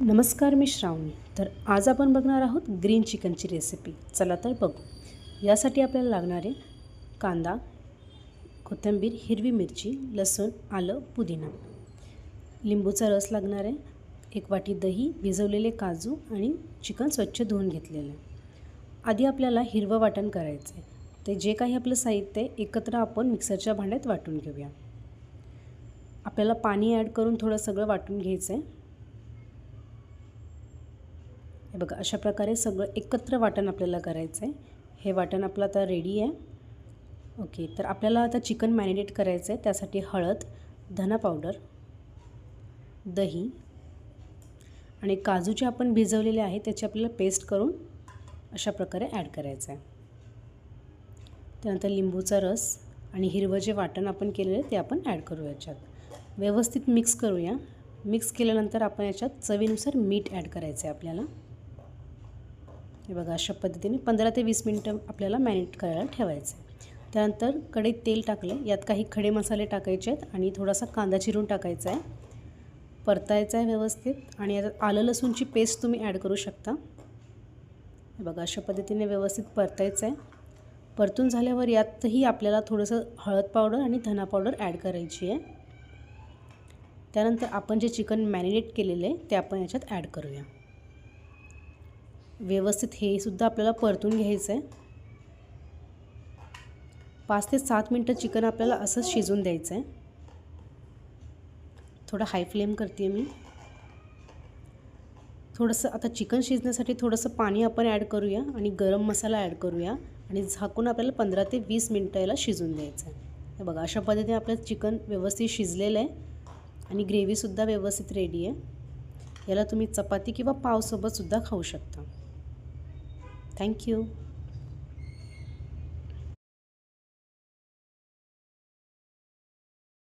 नमस्कार, मी श्रावणी. तर आज आपण बघणार आहोत ग्रीन चिकनची रेसिपी. चला तर बघू. यासाठी आपल्याला लागणारे कांदा, कोथिंबीर, हिरवी मिरची, लसूण, आलं, पुदिना, लिंबूचा रस लागणार आहे, 1 वाटी दही, भिजवलेले काजू आणि चिकन स्वच्छ धुवून घेतलेलं आहे. आधी आपल्याला हिरवं वाटण करायचं आहे. ते जे काही आपलं साहित्य आहे एकत्र आपण मिक्सरच्या भांड्यात वाटून घेऊया. आपल्याला पाणी ॲड करून थोडं सगळं वाटून घ्यायचं आहे. हे बघा, अशा प्रकारे सगळं एकत्र वाटण आपल्याला करायचं आहे. हे वाटण आपलं आता रेडी आहे. ओके, तर आपल्याला आता चिकन मॅरिनेट करायचं आहे. त्यासाठी हळद, धना पावडर, दही आणि काजू जे आपण भिजवलेले आहे त्याची आपल्याला पेस्ट करून अशा प्रकारे ॲड करायचं आहे. त्यानंतर लिंबूचा रस आणि हिरवं जे वाटण आपण केलेलं आहे ते आपण ॲड करू याच्यात. व्यवस्थित मिक्स करूया. मिक्स केल्यानंतर आपण याच्यात चवीनुसार मीठ ॲड करायचं आहे आपल्याला. हे बघा, अशा पद्धतीने 15 ते 20 मिनटं आपल्याला मॅरिनेट करायला ठेवायचं आहे. त्यानंतर कढईत तेल टाकले, यात काही खडे मसाले टाकायचे आहेत आणि थोडासा कांदा चिरून टाकायचा आहे. परतायचा आहे व्यवस्थित आणि यात आलं लसूणची पेस्ट तुम्ही ॲड करू शकता. हे बघा, अशा पद्धतीने व्यवस्थित परतायचं आहे. परतून झाल्यावर यातही आपल्याला थोडंसं हळद पावडर आणि धना पावडर ॲड करायची आहे. त्यानंतर आपण जे चिकन मॅरिनेट केलेलं आहे ते आपण याच्यात ॲड करूया. व्यवस्थित हे सुद्धा आपल्याला परतून घ्यायचं आहे. 5 ते 7 मिनटं चिकन आपल्याला असंच शिजून द्यायचं आहे. थोडा हाय फ्लेम करते मी. थोडंसं आता चिकन शिजण्यासाठी थोडंसं पाणी आपण ॲड करूया आणि गरम मसाला ॲड करूया आणि झाकून आपल्याला 15 ते 20 मिनटं याला शिजून द्यायचं आहे. हे बघा, अशा पद्धतीने आपलं चिकन व्यवस्थित शिजलेलं आहे आणि ग्रेव्हीसुद्धा व्यवस्थित रेडी आहे. याला तुम्ही चपाती किंवा पावसोबतसुद्धा खाऊ शकता. थँक्यू.